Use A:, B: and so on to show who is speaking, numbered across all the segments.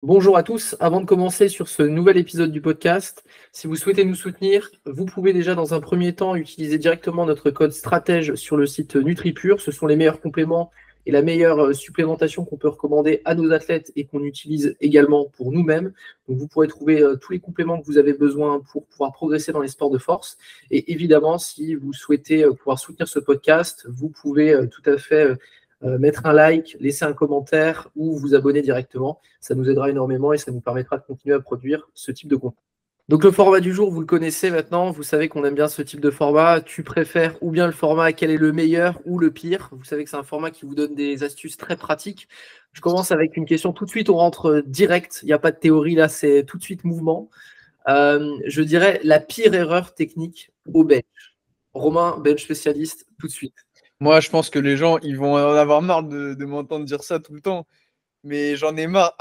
A: Bonjour à tous. Avant de commencer sur ce nouvel épisode du podcast, si vous souhaitez nous soutenir, vous pouvez déjà dans un premier temps utiliser directement notre code stratège sur le site NutriPure. Ce sont les meilleurs compléments et la meilleure supplémentation qu'on peut recommander à nos athlètes et qu'on utilise également pour nous-mêmes. Donc vous pourrez trouver tous les compléments que vous avez besoin pour pouvoir progresser dans les sports de force. Et évidemment, si vous souhaitez pouvoir soutenir ce podcast, vous pouvez tout à fait mettre un like, laisser un commentaire ou vous abonner directement. Ça nous aidera énormément et ça nous permettra de continuer à produire ce type de contenu. Donc le format du jour, vous le connaissez maintenant, vous savez qu'on aime bien ce type de format. Tu préfères ou bien le format quel est le meilleur ou le pire. Vous savez que c'est un format qui vous donne des astuces très pratiques. Je commence avec une question tout de suite, on rentre direct, il n'y a pas de théorie là, c'est tout de suite mouvement. Je dirais la pire erreur technique au bench. Romain, bench spécialiste, tout de suite.
B: Moi, je pense que les gens, ils vont en avoir marre de m'entendre dire ça tout le temps. Mais j'en ai marre,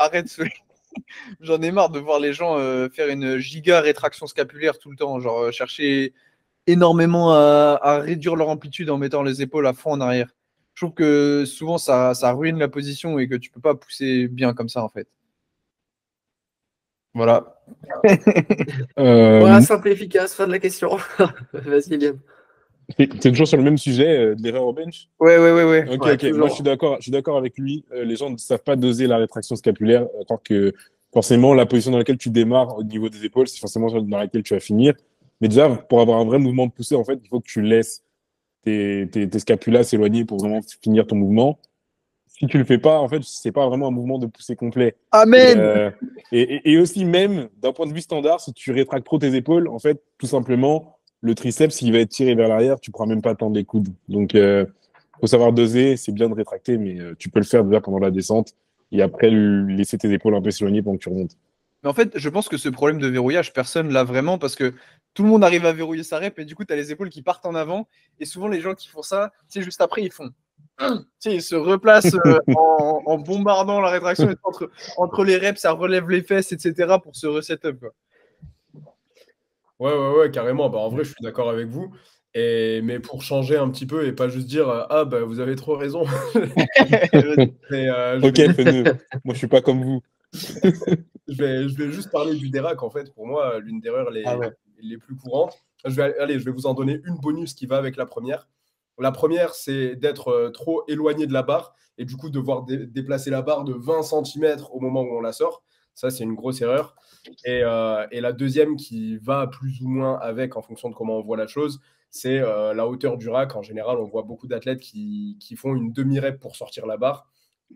B: J'en ai marre de voir les gens faire une giga rétraction scapulaire tout le temps. Genre, chercher énormément à réduire leur amplitude en mettant les épaules à fond en arrière. Je trouve que souvent, ça ruine la position et que tu peux pas pousser bien comme ça, en fait. Voilà.
A: Voilà, simple et efficace, fin de la question. Vas-y, Liam.
C: C'est toujours sur le même sujet de l'erreur au bench.
B: Ouais.
C: Ok.
A: Toujours.
C: Moi, je suis d'accord avec lui. Les gens ne savent pas doser la rétraction scapulaire, tant que forcément la position dans laquelle tu démarres au niveau des épaules, c'est forcément celle dans laquelle tu vas finir. Mais déjà, pour avoir un vrai mouvement de poussée, en fait, il faut que tu laisses tes scapulas s'éloigner pour vraiment finir ton mouvement. Si tu le fais pas, en fait, c'est pas vraiment un mouvement de poussée complet.
B: Amen.
C: Et aussi, même d'un point de vue standard, si tu rétractes trop tes épaules, en fait, tout simplement, le triceps, il va être tiré vers l'arrière, tu pourras même pas tendre les coudes. Donc, faut savoir doser, c'est bien de rétracter, mais tu peux le faire déjà pendant la descente et après laisser tes épaules un peu s'éloigner pendant que tu remontes.
B: Mais en fait, je pense que ce problème de verrouillage, personne l'a vraiment parce que tout le monde arrive à verrouiller sa rep et du coup, tu as les épaules qui partent en avant. Et souvent, les gens qui font ça, tu sais, juste après, ils font. Tu sais, ils se replacent en bombardant la rétraction. Entre les reps, ça relève les fesses, etc. pour se reset-up.
D: Ouais, carrément. Bah, en vrai, je suis d'accord avec vous. Mais pour changer un petit peu et pas juste dire ah bah vous avez trop raison.
C: Ok, fais-le. Moi, je suis pas comme vous.
D: Je vais juste parler du dérac en fait. Pour moi, l'une des erreurs les plus courantes. Je vais vous en donner une bonus qui va avec la première. La première, c'est d'être trop éloigné de la barre et du coup devoir déplacer la barre de 20 cm au moment où on la sort. Ça, c'est une grosse erreur. Et la deuxième qui va plus ou moins avec en fonction de comment on voit la chose, c'est la hauteur du rack. En général, on voit beaucoup d'athlètes qui font une demi-rep pour sortir la barre.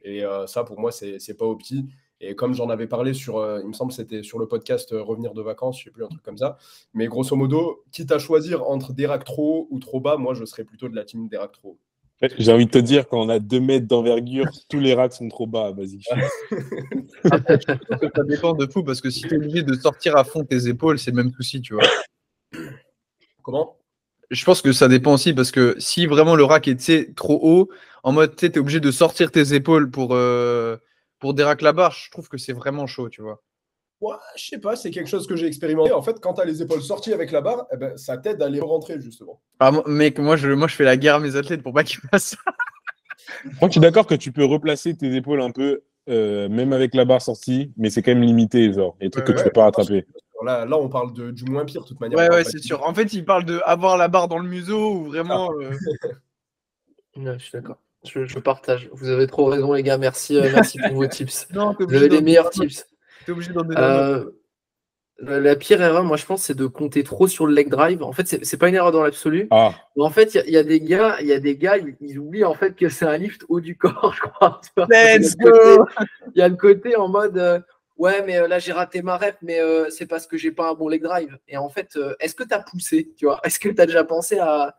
D: Et ça, pour moi, c'est pas opti. Et comme j'en avais parlé il me semble que c'était sur le podcast Revenir de vacances, je sais plus, un truc comme ça. Mais grosso modo, quitte à choisir entre des racks trop haut ou trop bas, moi, je serais plutôt de la team des racks trop haut.
C: J'ai envie de te dire, quand on a 2 mètres d'envergure, tous les racks sont trop bas. Vas-y.
B: Ça dépend de fou parce que si tu es obligé de sortir à fond tes épaules, c'est le même souci, tu vois.
D: Comment ?
B: Je pense que ça dépend aussi parce que si vraiment le rack est trop haut, en mode tu es obligé de sortir tes épaules pour dérack la barre, je trouve que c'est vraiment chaud, tu vois.
D: Ouais, je sais pas, c'est quelque chose que j'ai expérimenté. En fait, quand tu as les épaules sorties avec la barre, eh ben, ça t'aide à les rentrer justement.
B: Ah, mec, moi je fais la guerre à mes athlètes pour pas qu'ils fassent ça.
C: Moi, je suis d'accord que tu peux replacer tes épaules un peu, même avec la barre sortie, mais c'est quand même limité, genre. Il y a des trucs que tu peux pas rattraper.
D: Là, on parle du moins pire, de toute manière.
B: Ouais, c'est sûr. En fait, il parle d'avoir la barre dans le museau ou vraiment.
A: Ouais, je suis d'accord. Je partage. Vous avez trop raison, les gars. Merci pour vos tips.
B: Non,
A: vous avez les meilleurs tips.
B: T'es obligé d'en donner.
A: La pire erreur, moi, je pense, c'est de compter trop sur le leg drive. En fait, c'est pas une erreur dans l'absolu.
C: Ah.
A: Mais en fait, il y a des gars, ils oublient en fait que c'est un lift haut du corps, je crois.
B: Let's go.
A: Il y a le côté en mode ouais, mais là, j'ai raté ma rep, mais c'est parce que j'ai pas un bon leg drive. Et en fait, est-ce que tu as poussé, tu vois? Est-ce que tu as déjà pensé à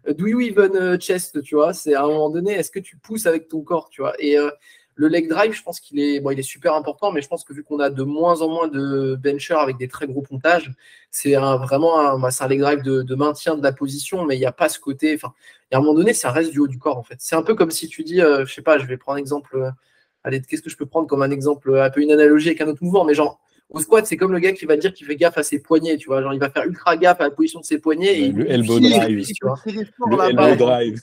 A: do you even chest, tu vois? C'est à un moment donné, est-ce que tu pousses avec ton corps, tu vois? Et le leg drive, je pense qu'il est, il est super important, mais je pense que vu qu'on a de moins en moins de benchers avec des très gros pontages, c'est vraiment un leg drive de maintien de la position, mais il n'y a pas ce côté. Enfin, à un moment donné, ça reste du haut du corps, en fait. C'est un peu comme si tu dis, je sais pas, je vais prendre un exemple. Allez, qu'est-ce que je peux prendre comme un exemple, un peu une analogie avec un autre mouvement, mais genre, au squat, c'est comme le gars qui va dire qu'il fait gaffe à ses poignets, tu vois. Genre, il va faire ultra gaffe à la position de ses poignets. Et
C: le elbow drive.
A: Tu vois.
C: Le elbow drive.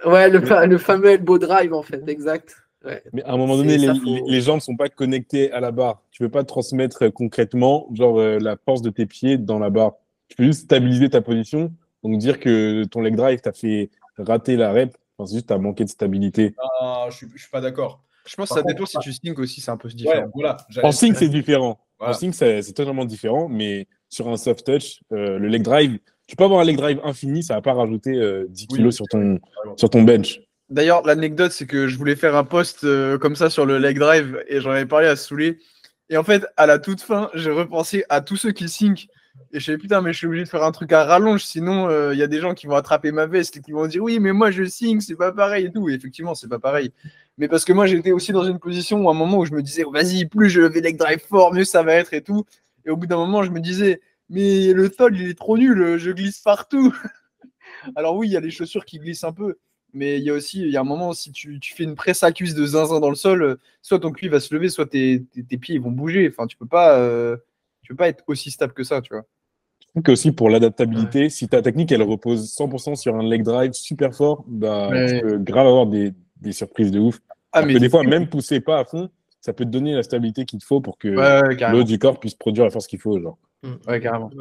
A: Ouais, le fameux elbow drive, en fait, exact. Ouais.
C: Mais à un moment donné,
A: Ça,
C: les jambes ne sont pas connectées à la barre. Tu ne peux pas transmettre concrètement la force de tes pieds dans la barre. Tu peux juste stabiliser ta position. Donc dire que ton leg drive t'a fait rater la rep, enfin, c'est juste tu as manqué de stabilité.
D: Ah, je suis pas d'accord.
B: Je pense que
D: Par
B: ça
D: contre,
B: dépend si tu sync aussi, c'est un peu
D: ouais,
B: différent.
D: voilà.
C: En sync, c'est différent.
D: Voilà.
C: En sync, c'est totalement différent. Mais sur un soft touch, le leg drive, tu peux avoir un leg drive infini, ça ne va pas rajouter 10 kilos sur ton bench.
B: D'ailleurs, l'anecdote, c'est que je voulais faire un post comme ça sur le leg drive et j'en avais parlé à Soulé. Et en fait, à la toute fin, j'ai repensé à tous ceux qui sync. Et je me suis dit, putain, mais je suis obligé de faire un truc à rallonge, sinon il y a des gens qui vont attraper ma veste et qui vont dire, oui, mais moi je sync, c'est pas pareil et tout. Et effectivement, c'est pas pareil. Mais parce que moi, j'étais aussi dans une position où à un moment où je me disais, vas-y, plus je vais leg drive fort, mieux ça va être et tout. Et au bout d'un moment, je me disais, mais le sol, il est trop nul, je glisse partout. Alors oui, il y a les chaussures qui glissent un peu. Mais il y a un moment, si tu fais une presse à cuisse de zinzin dans le sol, soit ton cuit va se lever, soit tes pieds ils vont bouger. Enfin, tu peux pas être aussi stable que ça, tu vois.
C: Je trouve qu'aussi pour l'adaptabilité, si ta technique elle repose 100% sur un leg drive super fort, bah, tu peux grave avoir des surprises de ouf. Alors que des fois, même pousser pas à fond, ça peut te donner la stabilité qu'il te faut pour que l'eau du corps puisse produire la force qu'il faut. Genre.
B: Ouais, carrément.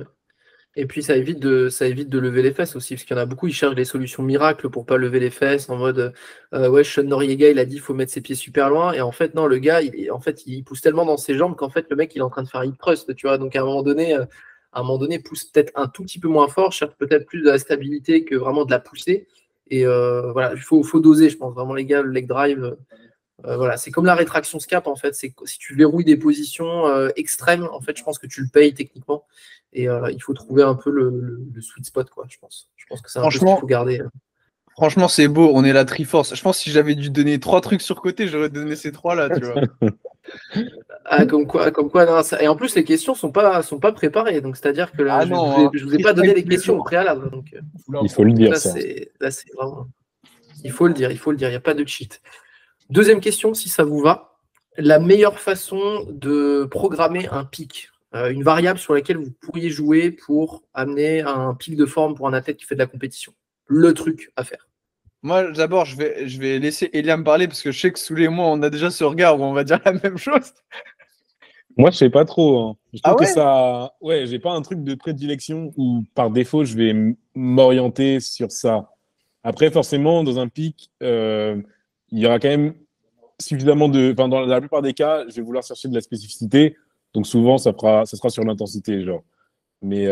A: Et puis ça évite de lever les fesses aussi, parce qu'il y en a beaucoup, ils cherchent des solutions miracles pour pas lever les fesses, en mode ouais, Sean Noriega, il a dit il faut mettre ses pieds super loin, et en fait non, le gars, il pousse tellement dans ses jambes qu'en fait le mec il est en train de faire hip thrust, tu vois, donc à un moment donné, pousse peut-être un tout petit peu moins fort, cherche peut-être plus de la stabilité que vraiment de la poussée, et voilà, il faut doser, je pense vraiment les gars, le leg drive. Voilà, c'est comme la rétraction scap en fait. Si tu verrouilles des positions extrêmes, en fait, je pense que tu le payes techniquement. Et il faut trouver un peu le sweet spot, quoi, je pense. Je pense que c'est un peu ce qu'il faut garder.
B: Franchement, c'est beau, on est la Triforce. Je pense que si j'avais dû donner 3 trucs sur côté, j'aurais donné ces 3-là, tu vois.
A: Comme quoi non, et en plus, les questions sont pas préparées. Donc, c'est-à-dire que je vous ai pas donné les questions au préalable. Donc,
C: il faut le dire,
A: là, c'est vraiment. Il faut le dire, il n'y a pas de cheat. Deuxième question, si ça vous va. La meilleure façon de programmer un pic, une variable sur laquelle vous pourriez jouer pour amener un pic de forme pour un athlète qui fait de la compétition. Le truc à faire.
B: Moi, d'abord, je vais laisser Eliam parler parce que je sais que Souley et moi, on a déjà ce regard où on va dire la même chose.
C: Moi, je sais pas trop. Hein. Je trouve
B: ouais
C: que ça. Ouais, j'ai pas un truc de prédilection où par défaut, je vais m'orienter sur ça. Après, forcément, dans un pic, il y aura quand même suffisamment de. Enfin, dans la plupart des cas, je vais vouloir chercher de la spécificité. Donc, souvent, ça sera sur l'intensité, genre. Mais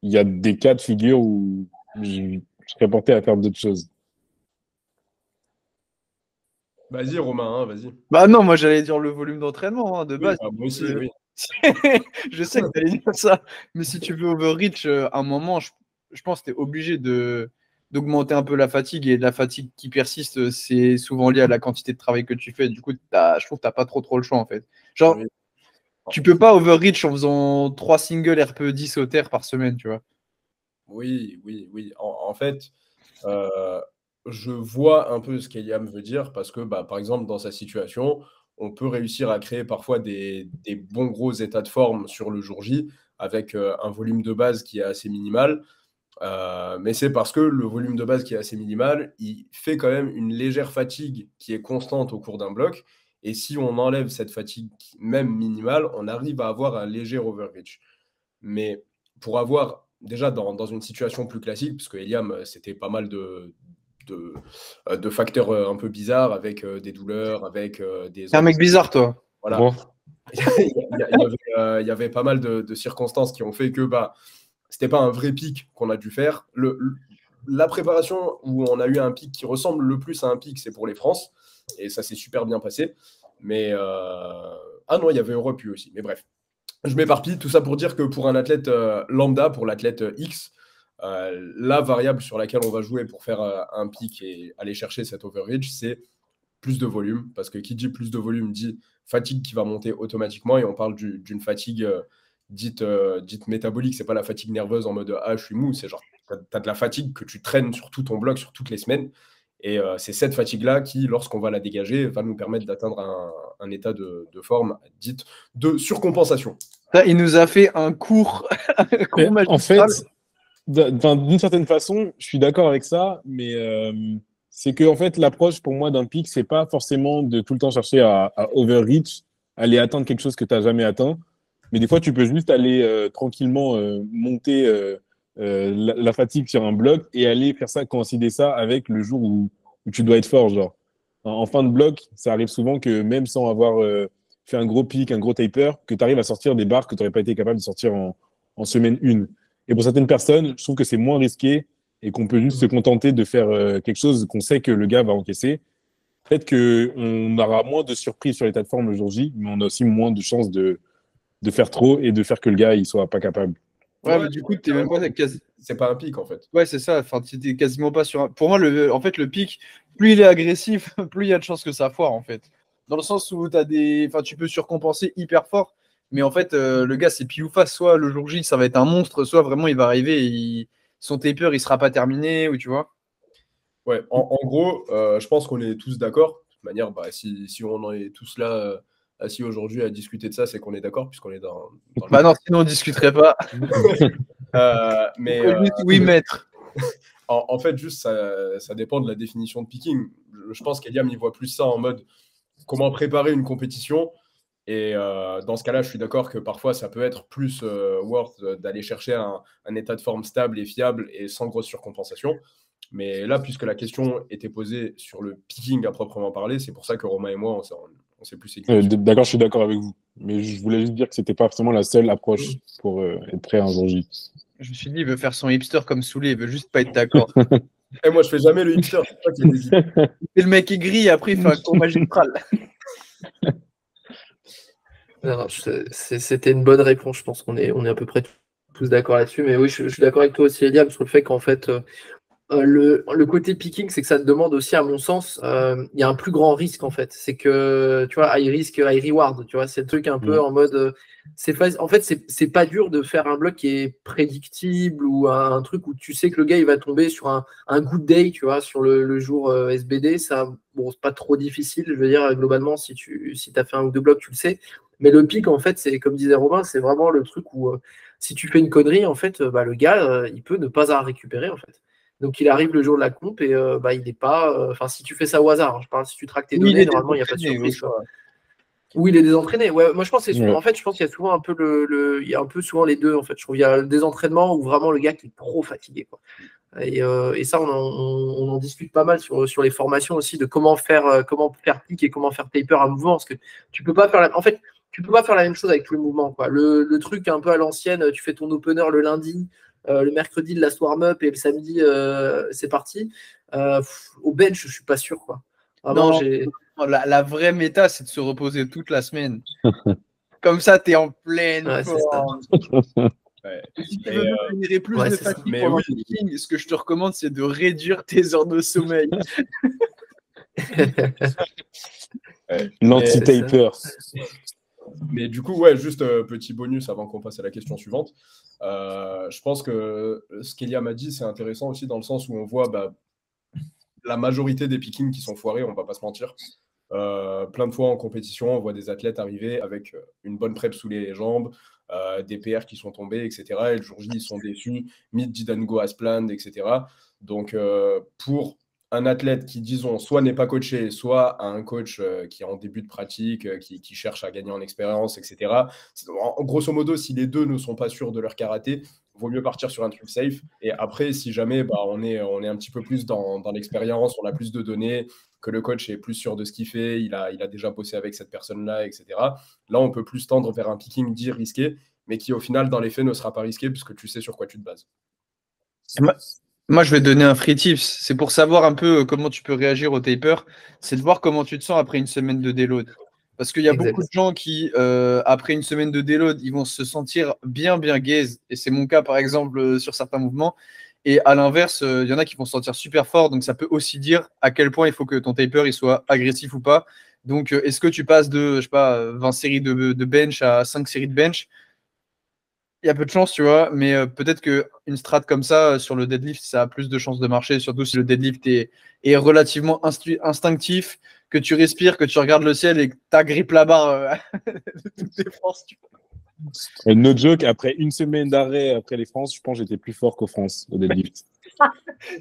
C: il y a des cas de figure où je serais porté à faire d'autres choses.
D: Vas-y, Romain, hein, vas-y.
B: Bah non, moi, j'allais dire le volume d'entraînement, de base.
D: Moi aussi, oui.
B: Je sais que tu allais dire ça. Mais si tu veux overreach, à un moment, je pense que tu es obligé d'augmenter un peu la fatigue. Et la fatigue qui persiste, c'est souvent lié à la quantité de travail que tu fais. Du coup, je trouve que tu n'as pas trop le choix, en fait. Genre, tu peux pas overreach en faisant 3 singles RPE 10 au terre par semaine, tu vois.
D: Oui. En fait, je vois un peu ce qu'Eliam veut dire parce que, par exemple, dans sa situation, on peut réussir à créer parfois des bons gros états de forme sur le jour J avec un volume de base qui est assez minimal. Mais c'est parce que le volume de base qui est assez minimal, il fait quand même une légère fatigue qui est constante au cours d'un bloc. Et si on enlève cette fatigue même minimale, on arrive à avoir un léger overreach. Mais pour avoir, déjà dans une situation plus classique, parce que Eliam, c'était pas mal de facteurs un peu bizarres avec des douleurs, avec des...
B: C'est un mec bizarre, toi.
D: Voilà.
C: Bon.
D: Il y avait pas mal de circonstances qui ont fait que c'était pas un vrai pic qu'on a dû faire. La préparation où on a eu un pic qui ressemble le plus à un pic, c'est pour les France. Et ça s'est super bien passé. Mais ah non, il y avait Europe aussi. Mais bref, je m'éparpille. Tout ça pour dire que pour un athlète lambda, pour l'athlète X, la variable sur laquelle on va jouer pour faire un pic et aller chercher cet overreach, c'est plus de volume. Parce que qui dit plus de volume dit fatigue qui va monter automatiquement. Et on parle d'une fatigue dite métabolique. C'est pas la fatigue nerveuse en mode je suis mou. C'est genre, tu as de la fatigue que tu traînes sur tout ton bloc, sur toutes les semaines. Et c'est cette fatigue-là qui, lorsqu'on va la dégager, va nous permettre d'atteindre un état de forme dite de surcompensation.
B: Il nous a fait un cours,
C: En fait, d'une certaine façon, je suis d'accord avec ça, mais C'est que en fait, l'approche pour moi d'un pic, c'est pas forcément de tout le temps chercher à overreach, aller atteindre quelque chose que tu n'as jamais atteint. Mais des fois, tu peux juste aller tranquillement monter la fatigue sur un bloc et aller faire ça, coïncider ça avec le jour où tu dois être fort. Genre, en fin de bloc, ça arrive souvent que même sans avoir fait un gros pic, un gros taper, que tu arrives à sortir des barres que tu n'aurais pas été capable de sortir en semaine 1. Et pour certaines personnes, je trouve que c'est moins risqué et qu'on peut juste se contenter de faire quelque chose qu'on sait que le gars va encaisser. Peut-être qu'on aura moins de surprises sur l'état de forme le jour J, mais on a aussi moins de chances de faire trop et de faire que le gars il soit pas capable.
B: Ouais, mais du coup, t'es même pas
D: c'est pas un pic en fait.
B: Ouais, c'est ça. Enfin, t'es quasiment pas sur un. Pour moi, en fait, le pic, plus il est agressif, plus il y a de chances que ça foire en fait. Dans le sens où enfin, tu peux surcompenser hyper fort, mais en fait, le gars, c'est pile ou face. Soit le jour J, ça va être un monstre, soit vraiment, il va arriver et son taper, il sera pas terminé, ou tu vois.
D: Ouais, en gros, je pense qu'on est tous d'accord. De toute manière, bah, si on en est tous là assis aujourd'hui à discuter de ça, c'est qu'on est d'accord, puisqu'on est dans
B: Bah non, sinon on discuterait pas.
D: Mais
B: oui, maître.
D: En fait, juste, ça dépend de la définition de picking. Je pense qu'Eliam, il voit plus ça en mode comment préparer une compétition. Et dans ce cas-là, je suis d'accord que parfois, ça peut être plus worth d'aller chercher un état de forme stable et fiable et sans grosse surcompensation. Mais là, puisque la question était posée sur le picking à proprement parler, c'est pour ça que Romain et moi, on s'est plus aiguillés.
C: D'accord, je suis d'accord avec vous. Mais je voulais juste dire que c'était pas forcément la seule approche pour être prêt à un jour J.
B: Je me suis dit, il veut faire son hipster comme Soulé, il veut juste pas être d'accord.
D: Et moi, je fais jamais le hipster. C'est toi qui les dis.
B: Et le mec est gris, après, il fait un cours magistral.
A: Non, c'était une bonne réponse. Je pense qu'on est à peu près tous d'accord là-dessus. Mais oui, je suis d'accord avec toi aussi, Eliam, sur le fait qu'en fait, le côté picking, c'est que ça te demande aussi, à mon sens, il y a un plus grand risque en fait. C'est que, tu vois, high risk, high reward. Tu vois, c'est le truc un peu en mode. En fait, c'est pas dur de faire un bloc qui est prédictible ou un truc où tu sais que le gars il va tomber sur un good day, tu vois, sur le jour SBD. Ça, bon, c'est pas trop difficile, je veux dire, globalement, si t'as fait un ou deux blocs, tu le sais. Mais le pic, en fait, c'est comme disait Robin, c'est vraiment le truc où si tu fais une connerie, en fait, bah, le gars, il peut ne pas à récupérer, en fait. Donc il arrive le jour de la comp et bah, il n'est pas. Enfin, si tu fais ça au hasard, hein, je parle si tu traques tes données, normalement il n'y a pas de surprise. Oui, il est désentraîné. Ouais, moi je pense que en fait, je pense qu'il y a souvent un peu il y a un peu souvent les deux en fait. Je trouve il y a le désentraînement où vraiment le gars qui est trop fatigué, quoi. Et ça, on en discute pas mal sur les formations aussi de comment faire pick et comment faire taper à mouvement, parce que tu peux pas faire en fait, tu peux pas faire la même chose avec tous les mouvements, quoi. Le truc un peu à l'ancienne, tu fais ton opener le lundi. Le mercredi, le last warm-up et le samedi, c'est parti. Au bench, je suis pas sûr, quoi. Vraiment,
B: non, la vraie méta, c'est de se reposer toute la semaine. Comme ça, tu es en pleine forme.
D: Ouais.
B: Si tu veux générer plus de fatigue pendant le picking, ce que je te recommande, c'est de réduire tes heures de sommeil.
C: L'anti-taper.
D: Mais du coup, ouais, juste petit bonus avant qu'on passe à la question suivante. Je pense que ce qu'Eliam m'a dit, c'est intéressant aussi dans le sens où on voit la majorité des pickings qui sont foirés, on va pas se mentir. Plein de fois en compétition, on voit des athlètes arriver avec une bonne prep sous les jambes, des PR qui sont tombés, etc. Et le jour J, ils sont déçus. Mid didn't go as planned, etc. Donc, pour un athlète qui, disons, soit n'est pas coaché, soit a un coach qui est en début de pratique, qui cherche à gagner en expérience, etc. Grosso modo, si les deux ne sont pas sûrs de leur karaté, vaut mieux partir sur un truc safe. Et après, si jamais on est un petit peu plus dans l'expérience, on a plus de données, que le coach est plus sûr de ce qu'il fait, il a déjà bossé avec cette personne-là, etc. Là, on peut plus tendre vers un picking dit risqué, mais qui au final, dans les faits, ne sera pas risqué puisque tu sais sur quoi tu te bases.
B: Moi, je vais te donner un free tips. C'est pour savoir un peu comment tu peux réagir au taper. C'est de voir comment tu te sens après une semaine de déload. Parce qu'il y a beaucoup de gens qui, après une semaine de déload, ils vont se sentir bien gaze. Et c'est mon cas, par exemple, sur certains mouvements. Et à l'inverse, il y en a qui vont se sentir super fort. Donc, ça peut aussi dire à quel point il faut que ton taper il soit agressif ou pas. Donc, est-ce que tu passes de, je sais pas, 20 séries de bench à 5 séries de bench? Il y a peu de chance, tu vois, mais peut-être qu'une strat comme ça, sur le deadlift, ça a plus de chances de marcher, surtout si le deadlift est relativement instinctif, que tu respires, que tu regardes le ciel et que tu agrippes la barre de toutes tes forces. Tu vois.
C: No joke, après une semaine d'arrêt après les France, je pense que j'étais plus fort qu'aux France au deadlift.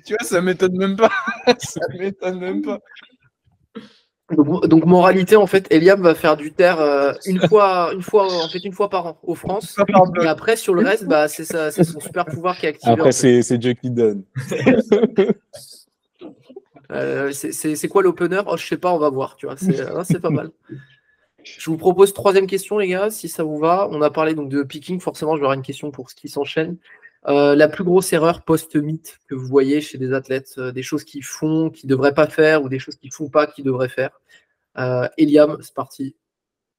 B: Tu vois, ça m'étonne même pas. Ça m'étonne même pas.
A: Donc, moralité, en fait, Eliam va faire du terre une fois par an aux France. Et après, sur le reste, bah, c'est son super pouvoir qui est activé.
C: Après, c'est Dieu qui donne.
A: C'est quoi l'opener? Oh, je sais pas, on va voir. Tu vois, c'est pas mal. Je vous propose troisième question, les gars, si ça vous va. On a parlé donc de picking. Forcément, je vais avoir une question pour ce qui s'enchaîne. La plus grosse erreur post-meet que vous voyez chez des athlètes, des choses qu'ils font, qu'ils ne devraient pas faire, ou des choses qu'ils ne font pas, qu'ils devraient faire. Eliam, c'est parti.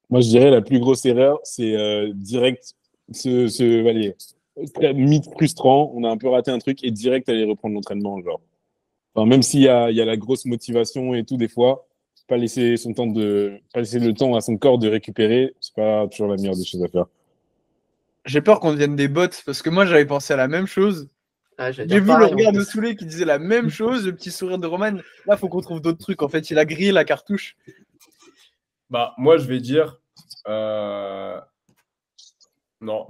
C: Moi, je dirais la plus grosse erreur, c'est direct allez, meet frustrant, on a un peu raté un truc et direct aller reprendre l'entraînement, genre. Enfin, même s'il y a la grosse motivation et tout, des fois, pas laisser le temps à son corps de récupérer, c'est pas toujours la meilleure des choses à faire.
B: J'ai peur qu'on devienne des bots parce que moi j'avais pensé à la même chose. J'ai vu le regard de Soulé qui disait la même chose, le petit sourire de Roman. Là, faut qu'on trouve d'autres trucs. En fait, il a grillé la cartouche.
D: Bah, moi, je vais dire. Non,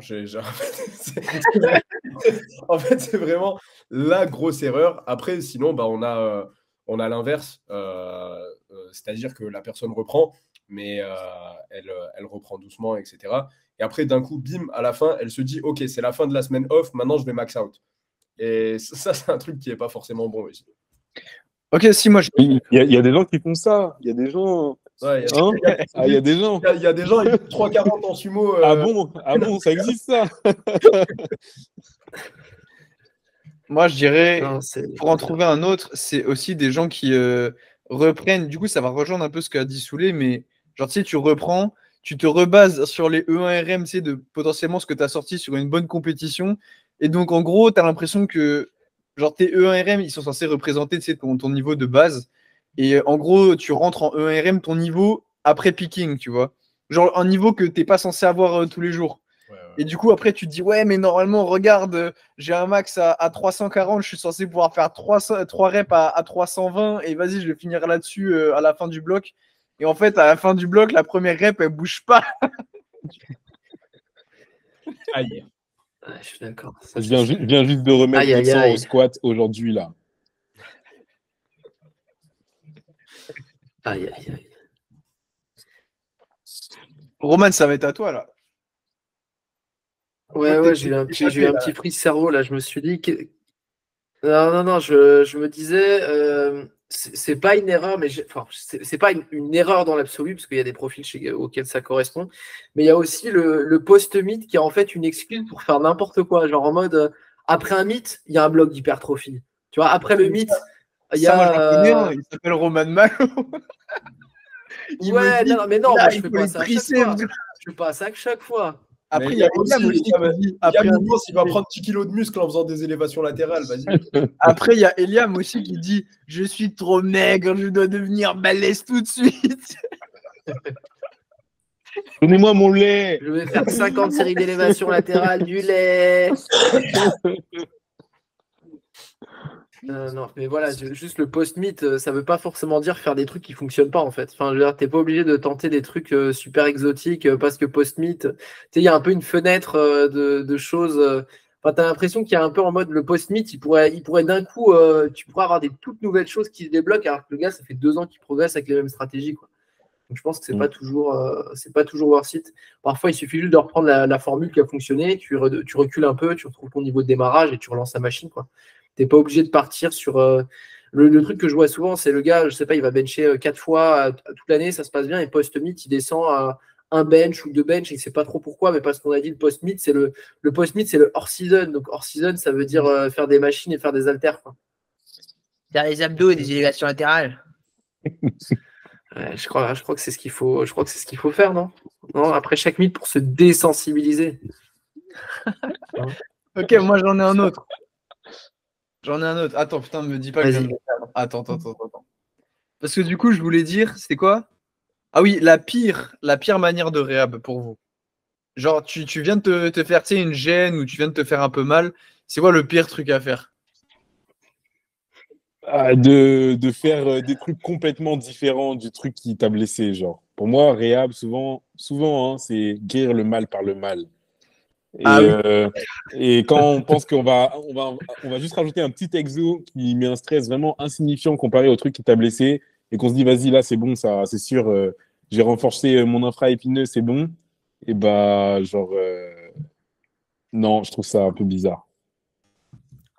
D: en fait, c'est vraiment la grosse erreur. Après, sinon, bah, on a l'inverse. C'est-à-dire que la personne reprend, mais elle reprend doucement, etc. Et après, d'un coup, bim, à la fin, elle se dit, OK, c'est la fin de la semaine off, maintenant, je vais max out. Et ça, c'est un truc qui n'est pas forcément bon aussi.
B: Ok, si moi
C: il y a des gens qui font ça. Il y a des gens.
D: Ouais,
C: il y a des gens.
D: Il y a des gens avec 3,40 en sumo.
C: Ah bon, ça existe ça.
B: Moi, je dirais, pour en trouver un autre, c'est aussi des gens qui reprennent. Du coup, ça va rejoindre un peu ce qu'a dit Soulé, mais genre, tu sais, tu reprends, tu te rebases sur les E1RM, tu sais, de potentiellement ce que tu as sorti sur une bonne compétition. Et donc, en gros, tu as l'impression que genre, tes E1RM, ils sont censés représenter, tu sais, ton niveau de base. Et en gros, tu rentres en E1RM ton niveau après picking, tu vois. Genre, un niveau que tu n'es pas censé avoir tous les jours. Et du coup, après, tu te dis, ouais, mais normalement, regarde, j'ai un max à 340, je suis censé pouvoir faire 3 reps à 320, et vas-y, je vais finir là-dessus à la fin du bloc. Et en fait, à la fin du bloc, la première rep, elle bouge pas.
D: Aïe.
A: Ouais, je suis d'accord.
C: Je viens juste de remettre 800 au squat aujourd'hui, là.
A: Aïe, aïe, aïe.
B: Roman, ça va être à toi, là.
A: Ouais, j'ai eu un petit free cerveau, là. Je me suis dit que... Non, je me disais, c'est pas une erreur, mais c'est pas une erreur dans l'absolu, parce qu'il y a des profils auxquels ça correspond, mais il y a aussi le post-meet qui est en fait une excuse pour faire n'importe quoi, genre en mode, après un meet, il y a un bloc d'hypertrophie. Tu vois, après le meet, il y a...
B: il s'appelle Roman Malo.
A: Ouais, non, mais non, moi, je fais pas ça à chaque fois. Je fais pas ça à chaque fois.
B: Après, il y a Eliam aussi qui dit.
D: Après, il va prendre 10 kilos de muscle en faisant des élévations latérales. Vas-y.
B: Après, il y a Eliam aussi qui dit je suis trop maigre, je dois devenir balèze tout de suite.
C: Donnez-moi mon lait.
A: Je vais faire 50 séries d'élévation latérale du lait. Non, mais voilà, juste le post-meet, ça veut pas forcément dire faire des trucs qui fonctionnent pas en fait. Enfin, je veux dire, t'es pas obligé de tenter des trucs super exotiques parce que post-meet, tu sais, il y a un peu une fenêtre de choses. Enfin, t'as l'impression qu'il y a un peu en mode le post-meet, il pourrait d'un coup, tu pourrais avoir des toutes nouvelles choses qui se débloquent alors que le gars, ça fait 2 ans qu'il progresse avec les mêmes stratégies, quoi. Donc je pense que c'est pas toujours worth it. Parfois, il suffit juste de reprendre la formule qui a fonctionné, tu recules un peu, tu retrouves ton niveau de démarrage et tu relances la machine, quoi. T'es pas obligé de partir sur le truc que je vois souvent, c'est le gars, je sais pas, il va bencher 4 fois toute l'année, ça se passe bien, et post-meet, il descend à un bench ou 2 bench, il sait pas trop pourquoi, mais parce qu'on a dit le post-meet, c'est le post-meet, c'est le hors-season. Donc hors-season, ça veut dire faire des machines et faire des haltères, quoi.
B: Faire des abdos et des élévations latérales.
A: Ouais, je crois que c'est ce qu'il faut. Je crois que c'est ce qu'il faut faire, non? Non, après chaque meet pour se désensibiliser.
B: Ok, moi j'en ai un autre. Attends, putain, me dis pas que. Attends. Parce que du coup, je voulais dire, c'était quoi? Ah oui, la pire manière de réhab pour vous. Genre, tu viens de te faire une gêne ou tu viens de te faire un peu mal. C'est quoi le pire truc à faire?
C: De faire des trucs complètement différents du truc qui t'a blessé, genre. Pour moi, réhab, souvent, hein, c'est guérir le mal par le mal. Et,
A: Ah oui.
C: et quand on pense qu'on va juste rajouter un petit exo qui met un stress vraiment insignifiant comparé au truc qui t'a blessé, et qu'on se dit, vas-y, là, c'est bon, ça, c'est sûr, j'ai renforcé mon infra épineux, c'est bon. Et bah, genre, non, je trouve ça un peu bizarre.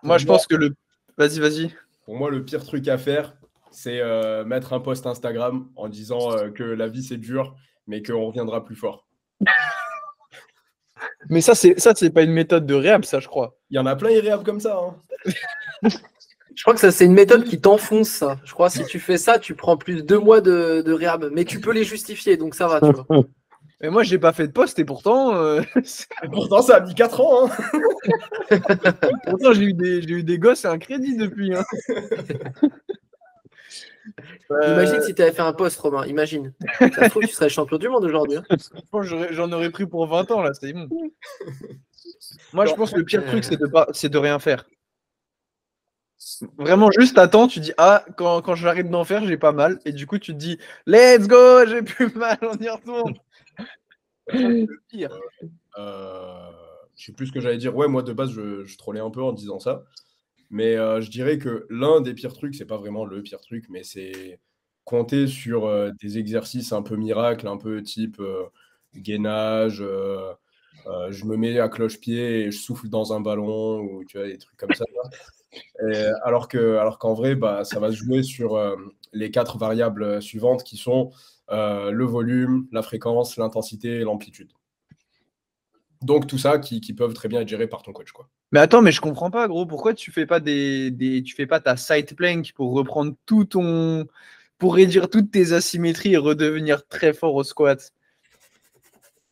B: Moi, je pense que le. Vas-y.
D: Pour moi, le pire truc à faire, c'est mettre un post Instagram en disant que la vie c'est dur, mais qu'on reviendra plus fort.
B: Mais ça, c'est pas une méthode de réhab, ça, je crois.
D: Il y en a plein irréables comme ça. Hein.
A: Je crois que ça, c'est une méthode qui t'enfonce, ça. Je crois que si tu fais ça, tu prends plus de 2 mois de réhab. Mais tu peux les justifier, donc ça va, tu vois.
B: Mais moi, j'ai pas fait de post et pourtant,
D: Et pourtant, ça a mis 4 ans. Hein.
B: pourtant j'ai eu des gosses et un crédit depuis. Hein.
A: Imagine si tu avais fait un post, Romain. Imagine. Ça se trouve, tu serais champion du monde aujourd'hui. Hein.
B: J'en aurais pris pour 20 ans, là, c'est bon. Moi, je pense que le pire truc, c'est de rien faire. Vraiment, juste attends, tu dis, ah, quand j'arrête d'en faire, j'ai pas mal. Et du coup, tu te dis, let's go, j'ai plus mal, on y retourne. C'est le pire.
D: Je sais plus ce que j'allais dire. Ouais, moi, de base, je trollais un peu en disant ça. Mais je dirais que l'un des pires trucs, c'est pas vraiment le pire truc, mais c'est compter sur des exercices un peu miracles, un peu type gainage, je me mets à cloche-pied et je souffle dans un ballon, ou tu vois, des trucs comme ça. Alors qu'en vrai, bah, ça va se jouer sur les 4 variables suivantes qui sont le volume, la fréquence, l'intensité et l'amplitude. Donc tout ça qui peuvent très bien être gérés par ton coach, quoi.
B: Mais attends, mais je comprends pas, gros. Pourquoi tu fais pas tu fais pas ta side plank pour reprendre pour réduire toutes tes asymétries et redevenir très fort au squat?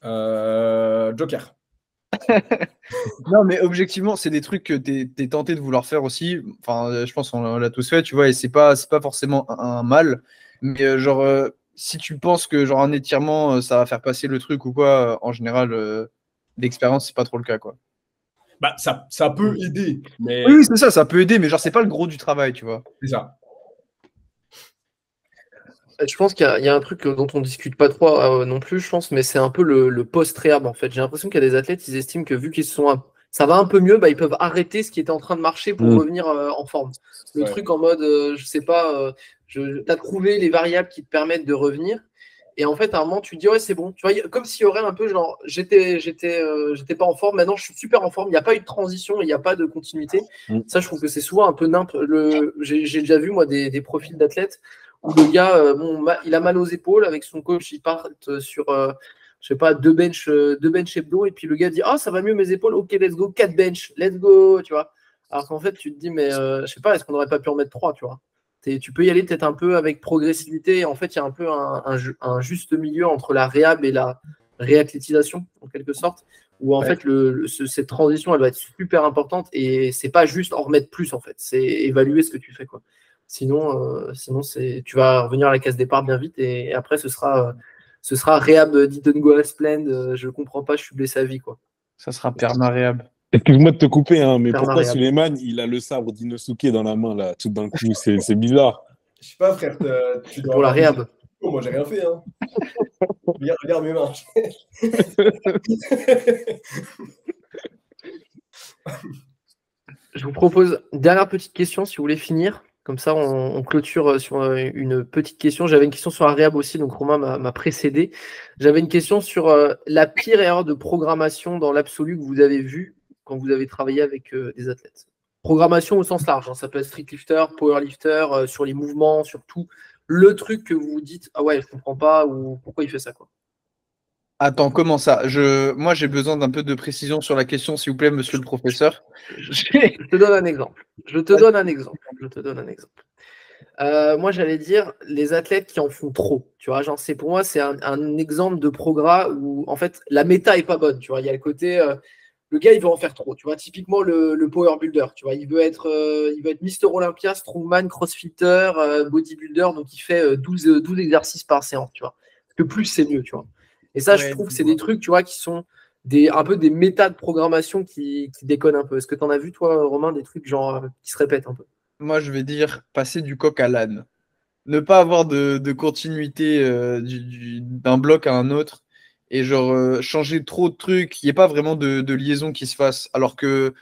D: Joker.
B: Non, mais objectivement, c'est des trucs que t'es tenté de vouloir faire aussi. Enfin, je pense qu'on l'a tous fait, tu vois, et c'est pas forcément un mal. Mais si tu penses que genre un étirement, ça va faire passer le truc ou quoi, en général, d'expérience, c'est pas trop le cas, quoi.
D: Bah, ça peut aider, mais
B: Oui, c'est ça peut aider, mais genre, c'est pas le gros du travail, tu vois.
D: c'est ça.
A: Je pense qu'il y a un truc dont on discute pas trop non plus, je pense, mais c'est un peu le post-réhab, en fait. J'ai l'impression qu'il y a des athlètes, ils estiment que vu qu'ils ça va un peu mieux, bah, ils peuvent arrêter ce qui était en train de marcher pour revenir en forme. Le truc en mode, je sais pas, t'as trouvé les variables qui te permettent de revenir. Et en fait, à un moment, tu te dis, ouais, c'est bon. Tu vois, comme s'il y aurait un peu genre, j'étais pas en forme, maintenant je suis super en forme. Il n'y a pas eu de transition, il n'y a pas de continuité. Ça, je trouve que c'est souvent un peu nimp. J'ai déjà vu, moi, des profils d'athlètes où le gars, il a mal aux épaules avec son coach, il part sur, je sais pas, 2 bench hebdo, et puis le gars dit, ah, ça va mieux mes épaules, ok, let's go, 4 bench, let's go, tu vois. Alors qu'en fait, tu te dis, mais je sais pas, est-ce qu'on n'aurait pas pu en mettre 3, tu vois. Tu peux y aller peut-être un peu avec progressivité. En fait, il y a un peu un juste milieu entre la réhab et la réathlétisation, en quelque sorte, où en fait, cette transition, elle va être super importante, et c'est pas juste en remettre plus, en fait. C'est évaluer ce que tu fais, quoi. Sinon, tu vas revenir à la case départ bien vite, et après, ce sera réhab, didn't go as planned, je comprends pas, je suis blessé à vie, quoi.
B: Ça sera perma-réhab.
C: Excuse-moi de te couper, hein, mais pourquoi
A: Perma-réhab.
C: Suleiman, il a le sabre d'Inosuke dans la main, là, tout d'un coup, c'est bizarre.
D: Je sais pas, frère, tu dois
A: Pour la
D: avoir-
A: réhab.
D: Oh, moi, j'ai rien fait. Hein. Regarde mes mains.
A: Je vous propose une dernière petite question, si vous voulez finir. Comme ça, on clôture sur une petite question. J'avais une question sur la réhab aussi, donc Romain m'a précédé. J'avais une question sur la pire erreur de programmation dans l'absolu que vous avez vue quand vous avez travaillé avec des athlètes. Programmation au sens large, hein. Ça peut être street lifter, power lifter, sur les mouvements, sur tout. Le truc que vous vous dites, ah ouais, je comprends pas, ou pourquoi il fait ça, quoi.
B: Attends, comment ça? Moi, j'ai besoin d'un peu de précision sur la question, s'il vous plaît, monsieur le professeur.
A: Je te donne un exemple. Moi, j'allais dire les athlètes qui en font trop. Tu vois, genre, pour moi, c'est un exemple de progrès où, en fait, la méta est pas bonne. Tu vois, il y a le côté, le gars, il veut en faire trop. Tu vois, typiquement le power builder. Tu vois, il veut être Mister Olympia, strongman, crossfitter, bodybuilder. Donc, il fait 12 exercices par séance. Tu vois, le plus c'est mieux. Tu vois. Et ça, je trouve que c'est des trucs, tu vois, qui sont un peu des méta de programmation qui déconnent un peu. Est-ce que tu en as vu, toi, Romain, des trucs genre qui se répètent un peu?
B: Moi, je vais dire passer du coq à l'âne. Ne pas avoir de continuité d'un bloc à un autre et genre changer trop de trucs, il n'y a pas vraiment de liaison qui se fasse. Alors que,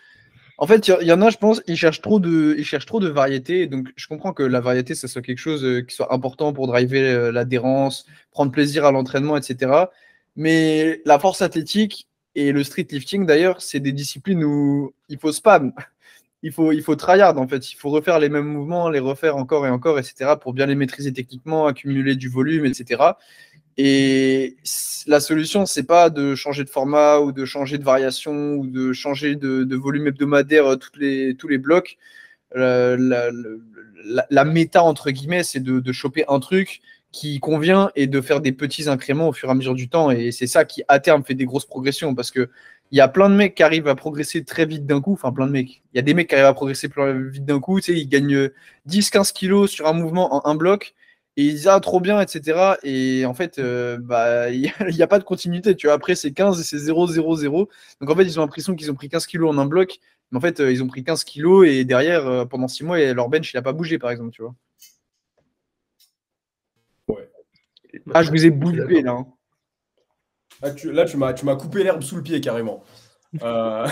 B: en fait, il y en a, je pense, ils cherchent trop de variété. Donc, je comprends que la variété, ça soit quelque chose qui soit important pour driver l'adhérence, prendre plaisir à l'entraînement, etc. Mais la force athlétique et le street lifting, d'ailleurs, c'est des disciplines où il faut spam. Il faut tryhard, en fait. Il faut refaire les mêmes mouvements, les refaire encore et encore, etc. pour bien les maîtriser techniquement, accumuler du volume, etc. Et la solution, c'est pas de changer de format ou de changer de variation ou de changer de volume hebdomadaire tous les blocs. La méta, entre guillemets, c'est de choper un truc qui convient et de faire des petits incréments au fur et à mesure du temps. Et c'est ça qui, à terme, fait des grosses progressions parce que il y a plein de mecs qui arrivent à progresser très vite d'un coup. Enfin, plein de mecs. Il y a des mecs qui arrivent à progresser plus vite d'un coup. Tu sais, ils gagnent 10-15 kilos sur un mouvement en un bloc. Et ils disent, ah, trop bien, etc. Et en fait, il n'y a pas de continuité. Tu vois, après, c'est 15 et c'est 0, 0, 0. Donc, en fait, ils ont l'impression qu'ils ont pris 15 kilos en un bloc. Mais en fait, ils ont pris 15 kilos et derrière, pendant 6 mois, leur bench, il n'a pas bougé, par exemple. Tu vois.
D: Ouais.
B: Ah, je vous ai bouffé, là. Hein.
D: Là, tu m'as coupé l'herbe sous le pied, carrément. Moi,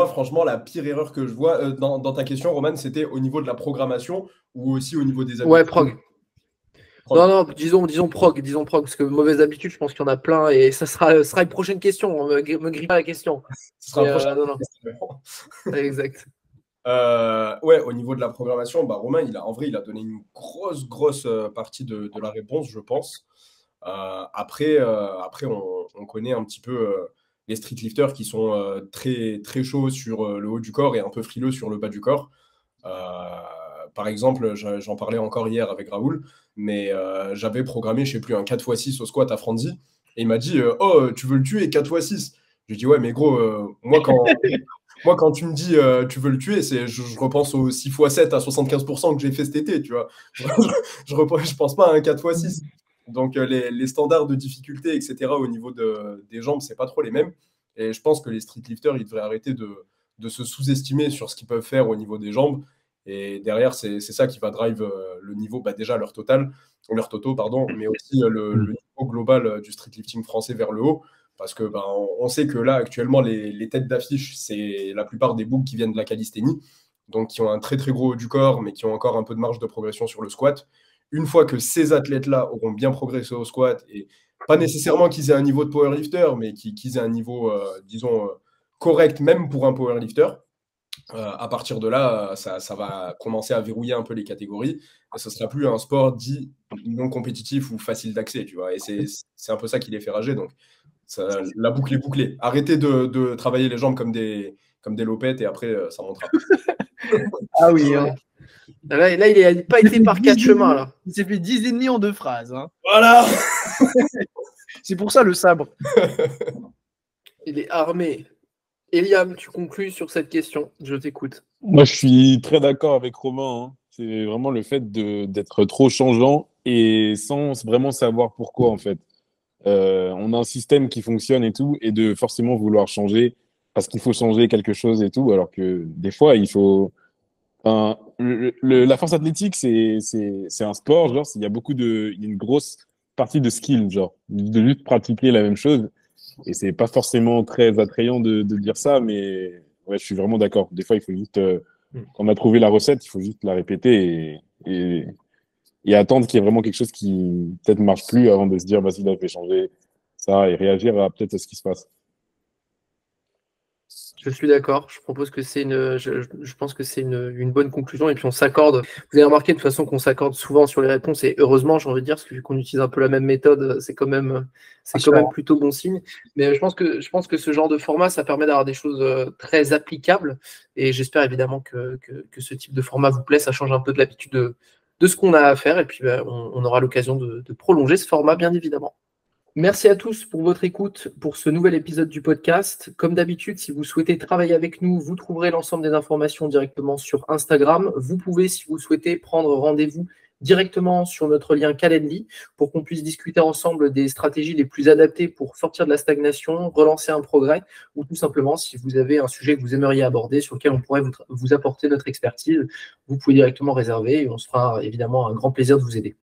D: franchement, la pire erreur que je vois dans ta question, Roman, c'était au niveau de la programmation ou aussi au niveau des habitudes.
A: Ouais, prog. Non, disons prog, parce que mauvaise habitude, je pense qu'il y en a plein et ça sera une prochaine question. Me grille pas la question.
D: Ce sera prochaine
A: question. Exact.
D: Ouais, au niveau de la programmation, Romain, en vrai, il a donné une grosse partie de la réponse, je pense. Après, on connaît un petit peu les streetlifters qui sont très, très chauds sur le haut du corps et un peu frileux sur le bas du corps. Par exemple, j'en parlais encore hier avec Raoul, mais j'avais programmé, je sais plus, un 4x6 au squat à Franzi, et il m'a dit oh, tu veux le tuer 4x6? Je lui ai dit ouais, mais gros, moi, quand tu me dis tu veux le tuer, je repense au 6x7 à 75% que j'ai fait cet été, tu vois. Je pense pas à un 4x6. Donc, les standards de difficulté, etc., au niveau des jambes, c'est pas trop les mêmes. Et je pense que les streetlifters, ils devraient arrêter de se sous-estimer sur ce qu'ils peuvent faire au niveau des jambes. Et derrière, c'est ça qui va drive le niveau, déjà leur toto, pardon, mais aussi le niveau global du streetlifting français vers le haut. Parce que on sait que là, actuellement, les têtes d'affiche, c'est la plupart des boucs qui viennent de la calisthénie, donc qui ont un très très gros haut du corps, mais qui ont encore un peu de marge de progression sur le squat. Une fois que ces athlètes-là auront bien progressé au squat, et pas nécessairement qu'ils aient un niveau de powerlifter, mais qu'ils aient un niveau, disons, correct, même pour un powerlifter, à partir de là, ça va commencer à verrouiller un peu les catégories. Et ce ne sera plus un sport dit non compétitif ou facile d'accès, tu vois. Et c'est un peu ça qui les fait rager. Donc, la boucle est bouclée. Arrêtez de travailler les jambes comme des lopettes et après, ça montera.
B: Ah oui, hein.
A: Là, il n'a pas été par 4 chemins. Là.
B: Il s'est fait 10 ennemis en 2 phrases. Hein.
D: Voilà.
B: C'est pour ça le sabre.
A: Il est armé. Eliam, tu conclus sur cette question. Je t'écoute.
C: Moi, je suis très d'accord avec Romain. Hein. C'est vraiment le fait d'être trop changeant et sans vraiment savoir pourquoi, en fait. On a un système qui fonctionne et tout, et de forcément vouloir changer parce qu'il faut changer quelque chose et tout, alors que des fois, il faut... la force athlétique, c'est un sport, genre, il y a une grosse partie de skill, genre, de juste pratiquer la même chose. Et c'est pas forcément très attrayant de dire ça, mais ouais, je suis vraiment d'accord. Des fois, il faut juste, quand on a trouvé la recette, il faut juste la répéter et attendre qu'il y ait vraiment quelque chose qui peut-être ne marche plus avant de se dire, vas-y, là, je vais changer ça et réagir à peut-être ce qui se passe.
A: Je suis d'accord. Je propose que je pense que c'est une bonne conclusion et puis on s'accorde. Vous avez remarqué de toute façon qu'on s'accorde souvent sur les réponses et heureusement, j'ai envie de dire, parce que vu qu'on utilise un peu la même méthode, c'est quand même plutôt bon signe. Mais je pense que ce genre de format, ça permet d'avoir des choses très applicables et j'espère évidemment que ce type de format vous plaît. Ça change un peu de l'habitude de ce qu'on a à faire et puis on aura l'occasion de prolonger ce format, bien évidemment. Merci à tous pour votre écoute pour ce nouvel épisode du podcast. Comme d'habitude, si vous souhaitez travailler avec nous, vous trouverez l'ensemble des informations directement sur Instagram. Vous pouvez, si vous souhaitez, prendre rendez-vous directement sur notre lien Calendly pour qu'on puisse discuter ensemble des stratégies les plus adaptées pour sortir de la stagnation, relancer un progrès ou tout simplement, si vous avez un sujet que vous aimeriez aborder sur lequel on pourrait vous apporter notre expertise, vous pouvez directement réserver et on se fera évidemment un grand plaisir de vous aider.